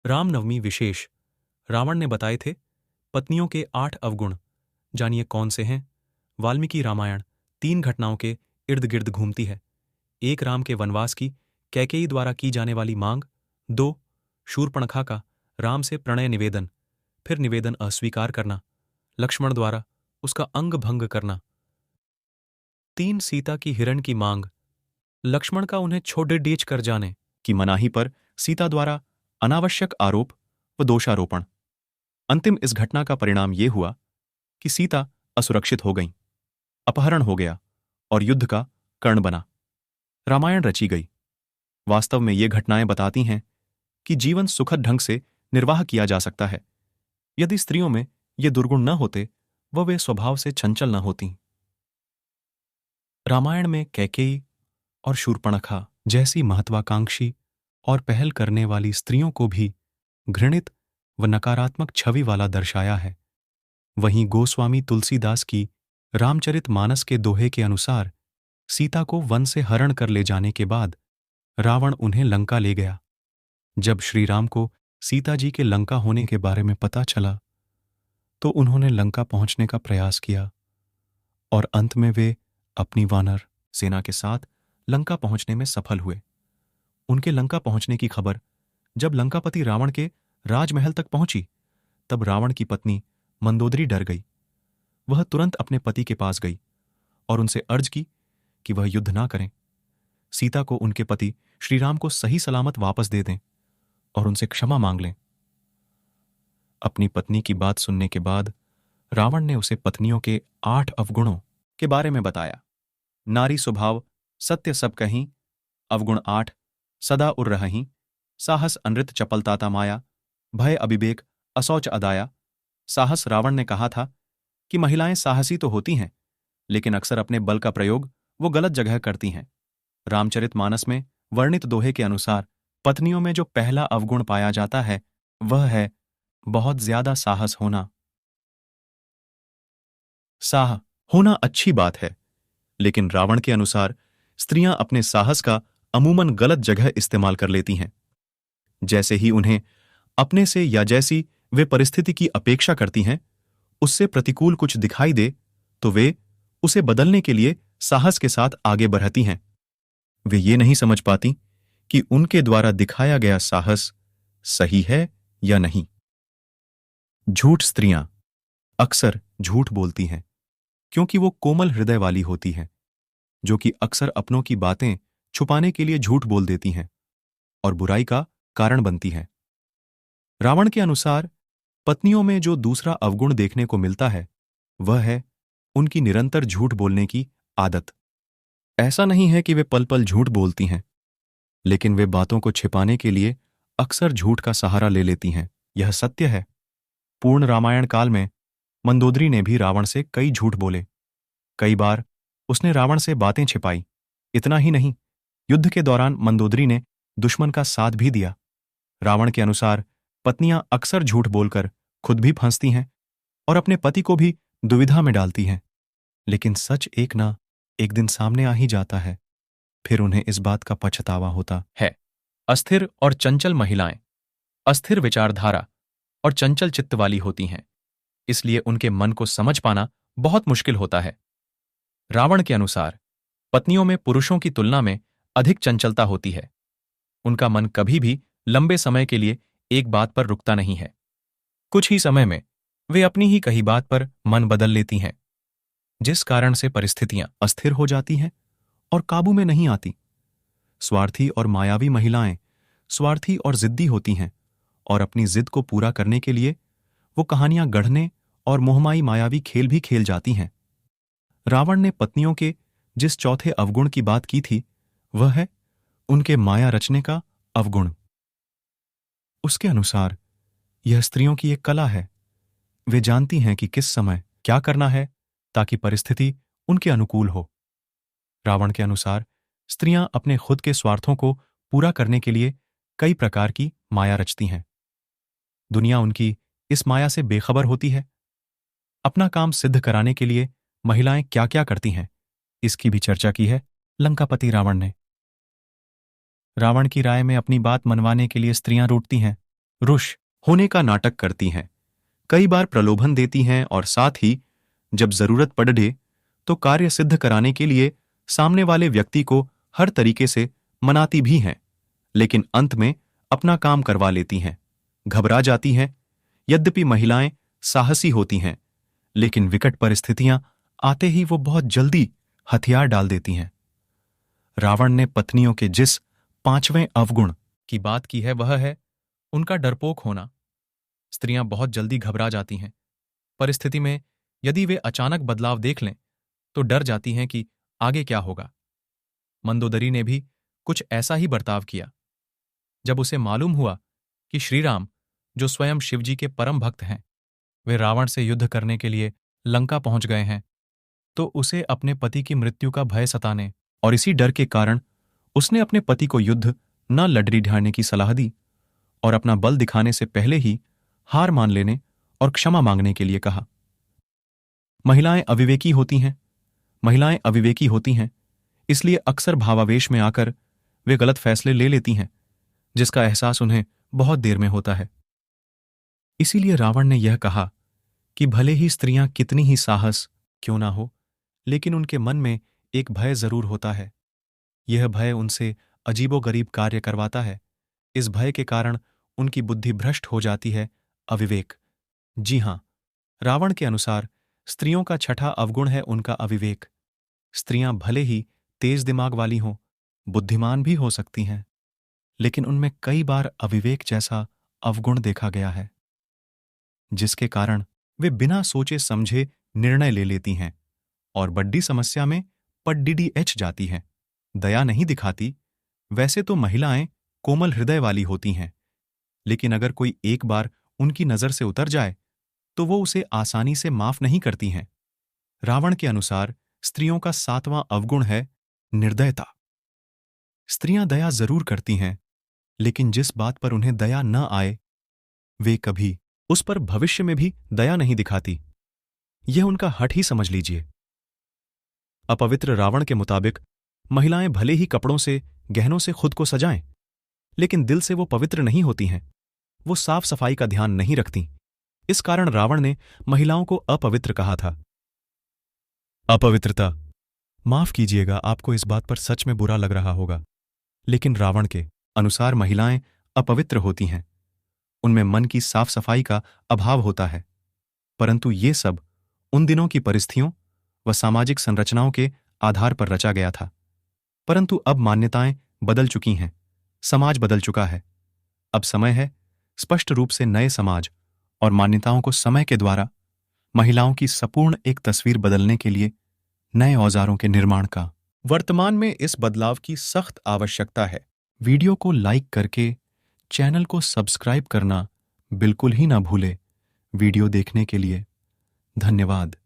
रामनवमी विशेष। रावण ने बताए थे पत्नियों के 8 अवगुण। जानिए कौन से हैं। वाल्मीकि रामायण 3 घटनाओं के इर्द गिर्द घूमती है। 1 राम के वनवास की कैकेयी द्वारा की जाने वाली मांग। 2 शूर्पणखा का राम से प्रणय निवेदन, फिर निवेदन अस्वीकार करना, लक्ष्मण द्वारा उसका अंग भंग करना। 3 सीता की हिरण की मांग, लक्ष्मण का उन्हें छोड़ डीच कर जाने की मनाही पर सीता द्वारा अनावश्यक आरोप व दोषारोपण। अंतिम इस घटना का परिणाम यह हुआ कि सीता असुरक्षित हो गईं, अपहरण हो गया और युद्ध का कर्ण बना। रामायण रची गई। वास्तव में ये घटनाएं बताती हैं कि जीवन सुखद ढंग से निर्वाह किया जा सकता है यदि स्त्रियों में ये दुर्गुण न होते व वे स्वभाव से चंचल न होतीं। रामायण में कैकेयी और शूर्पणखा जैसी महत्वाकांक्षी और पहल करने वाली स्त्रियों को भी घृणित व नकारात्मक छवि वाला दर्शाया है। वहीं गोस्वामी तुलसीदास की रामचरितमानस के दोहे के अनुसार सीता को वन से हरण कर ले जाने के बाद रावण उन्हें लंका ले गया। जब श्री राम को सीता जी के लंका होने के बारे में पता चला तो उन्होंने लंका पहुंचने का प्रयास किया और अंत में वे अपनी वानर सेना के साथ लंका पहुंचने में सफल हुए। उनके लंका पहुंचने की खबर जब लंकापति रावण के राजमहल तक पहुंची तब रावण की पत्नी मंदोदरी डर गई। वह तुरंत अपने पति के पास गई और उनसे अर्ज की कि वह युद्ध ना करें, सीता को उनके पति श्रीराम को सही सलामत वापस दे दें और उनसे क्षमा मांग लें। अपनी पत्नी की बात सुनने के बाद रावण ने उसे पत्नियों के 8 अवगुणों के बारे में बताया। नारी स्वभाव सत्य सब कहीं, अवगुण 8 सदा उर रहहीं, साहस अनृत चपलताता माया, भय अविवेक असौच अदाया। साहस, रावण ने कहा था कि महिलाएं साहसी तो होती हैं लेकिन अक्सर अपने बल का प्रयोग वो गलत जगह करती हैं। रामचरितमानस में वर्णित दोहे के अनुसार पत्नियों में जो पहला अवगुण पाया जाता है वह है बहुत ज्यादा साहस होना। साह होना अच्छी बात है, लेकिन रावण के अनुसार स्त्रियां अपने साहस का अमूमन गलत जगह इस्तेमाल कर लेती हैं। जैसे ही उन्हें अपने से या जैसी वे परिस्थिति की अपेक्षा करती हैं उससे प्रतिकूल कुछ दिखाई दे तो वे उसे बदलने के लिए साहस के साथ आगे बढ़ती हैं। वे ये नहीं समझ पाती कि उनके द्वारा दिखाया गया साहस सही है या नहीं। झूठ, स्त्रियां अक्सर झूठ बोलती हैं क्योंकि वो कोमल हृदय वाली होती हैं, जो कि अक्सर अपनों की बातें छुपाने के लिए झूठ बोल देती हैं और बुराई का कारण बनती हैं। रावण के अनुसार पत्नियों में जो दूसरा अवगुण देखने को मिलता है वह है उनकी निरंतर झूठ बोलने की आदत। ऐसा नहीं है कि वे पल पल झूठ बोलती हैं, लेकिन वे बातों को छिपाने के लिए अक्सर झूठ का सहारा ले लेती हैं। यह सत्य है। पूर्ण रामायण काल में मंदोदरी ने भी रावण से कई झूठ बोले। कई बार उसने रावण से बातें छिपाई। इतना ही नहीं, युद्ध के दौरान मंदोदरी ने दुश्मन का साथ भी दिया। रावण के अनुसार पत्नियां अक्सर झूठ बोलकर खुद भी फंसती हैं और अपने पति को भी दुविधा में डालती हैं। लेकिन सच एक ना एक दिन सामने आ ही जाता है, फिर उन्हें इस बात का पछतावा होता है। अस्थिर और चंचल महिलाएं अस्थिर विचारधारा और चंचल चित्त वाली होती हैं, इसलिए उनके मन को समझ पाना बहुत मुश्किल होता है। रावण के अनुसार पत्नियों में पुरुषों की तुलना में अधिक चंचलता होती है। उनका मन कभी भी लंबे समय के लिए एक बात पर रुकता नहीं है। कुछ ही समय में वे अपनी ही कही बात पर मन बदल लेती हैं, जिस कारण से परिस्थितियां अस्थिर हो जाती हैं और काबू में नहीं आती। स्वार्थी और मायावी महिलाएं स्वार्थी और जिद्दी होती हैं और अपनी जिद को पूरा करने के लिए वो कहानियां गढ़ने और मोहमाई मायावी खेल भी खेल जाती हैं। रावण ने पत्नियों के जिस चौथे अवगुण की बात की थी वह है उनके माया रचने का अवगुण। उसके अनुसार यह स्त्रियों की एक कला है। वे जानती हैं कि किस समय क्या करना है ताकि परिस्थिति उनके अनुकूल हो। रावण के अनुसार स्त्रियां अपने खुद के स्वार्थों को पूरा करने के लिए कई प्रकार की माया रचती हैं। दुनिया उनकी इस माया से बेखबर होती है। अपना काम सिद्ध कराने के लिए महिलाएं क्या क्या करती हैं, इसकी भी चर्चा की है लंकापति रावण ने। रावण की राय में अपनी बात मनवाने के लिए स्त्रियां रूठती हैं रुष होने का नाटक करती हैं, कई बार प्रलोभन देती हैं और साथ ही जब जरूरत पड़े तो कार्य सिद्ध कराने के लिए सामने वाले व्यक्ति को हर तरीके से मनाती भी हैं, लेकिन अंत में अपना काम करवा लेती हैं, घबरा जाती हैं। यद्यपि महिलाएं साहसी होती हैं, लेकिन विकट परिस्थितियां आते ही वो बहुत जल्दी हथियार डाल देती हैं। रावण ने पत्नियों के जिस 5वें अवगुण की बात की है वह है उनका डरपोक होना। स्त्रियां बहुत जल्दी घबरा जाती हैं। परिस्थिति में यदि वे अचानक बदलाव देख लें तो डर जाती हैं कि आगे क्या होगा। मंदोदरी ने भी कुछ ऐसा ही बर्ताव किया। जब उसे मालूम हुआ कि श्रीराम, जो स्वयं शिवजी के परम भक्त हैं, वे रावण से युद्ध करने के लिए लंका पहुंच गए हैं, तो उसे अपने पति की मृत्यु का भय सताने और इसी डर के कारण उसने अपने पति को युद्ध न लड़ने ढाने की सलाह दी और अपना बल दिखाने से पहले ही हार मान लेने और क्षमा मांगने के लिए कहा। महिलाएं अविवेकी होती हैं, इसलिए अक्सर भावावेश में आकर वे गलत फैसले ले लेती हैं, जिसका एहसास उन्हें बहुत देर में होता है। इसीलिए रावण ने यह कहा कि भले ही स्त्रियां कितनी ही साहस क्यों ना हो, लेकिन उनके मन में एक भय जरूर होता है। यह भय उनसे अजीबोगरीब कार्य करवाता है। इस भय के कारण उनकी बुद्धि भ्रष्ट हो जाती है, अविवेक। जी हां, रावण के अनुसार स्त्रियों का छठा अवगुण है उनका अविवेक। स्त्रियां भले ही तेज दिमाग वाली हों, बुद्धिमान भी हो सकती हैं, लेकिन उनमें कई बार अविवेक जैसा अवगुण देखा गया है, जिसके कारण वे बिना सोचे समझे निर्णय ले लेती हैं और बड्डी समस्या में पड्डीडी जाती हैं। दया नहीं दिखाती। वैसे तो महिलाएं कोमल हृदय वाली होती हैं, लेकिन अगर कोई एक बार उनकी नजर से उतर जाए तो वो उसे आसानी से माफ नहीं करती हैं। रावण के अनुसार स्त्रियों का 7वां अवगुण है निर्दयता। स्त्रियां दया जरूर करती हैं, लेकिन जिस बात पर उन्हें दया न आए वे कभी उस पर भविष्य में भी दया नहीं दिखाती। यह उनका हठ ही समझ लीजिए। अपवित्र रावण के मुताबिक महिलाएं भले ही कपड़ों से, गहनों से खुद को सजाएं, लेकिन दिल से वो पवित्र नहीं होती हैं। वो साफ सफाई का ध्यान नहीं रखती। इस कारण रावण ने महिलाओं को अपवित्र कहा था। अपवित्रता, माफ कीजिएगा, आपको इस बात पर सच में बुरा लग रहा होगा, लेकिन रावण के अनुसार महिलाएं अपवित्र होती हैं। उनमें मन की साफ सफाई का अभाव होता है। परंतु ये सब उन दिनों की परिस्थितियों व सामाजिक संरचनाओं के आधार पर रचा गया था। परंतु अब मान्यताएं बदल चुकी हैं, समाज बदल चुका है। अब समय है स्पष्ट रूप से नए समाज और मान्यताओं को समय के द्वारा महिलाओं की संपूर्ण एक तस्वीर बदलने के लिए नए औजारों के निर्माण का वर्तमान में इस बदलाव की सख्त आवश्यकता है। वीडियो को लाइक करके चैनल को सब्सक्राइब करना बिल्कुल ही ना भूले। वीडियो देखने के लिए धन्यवाद।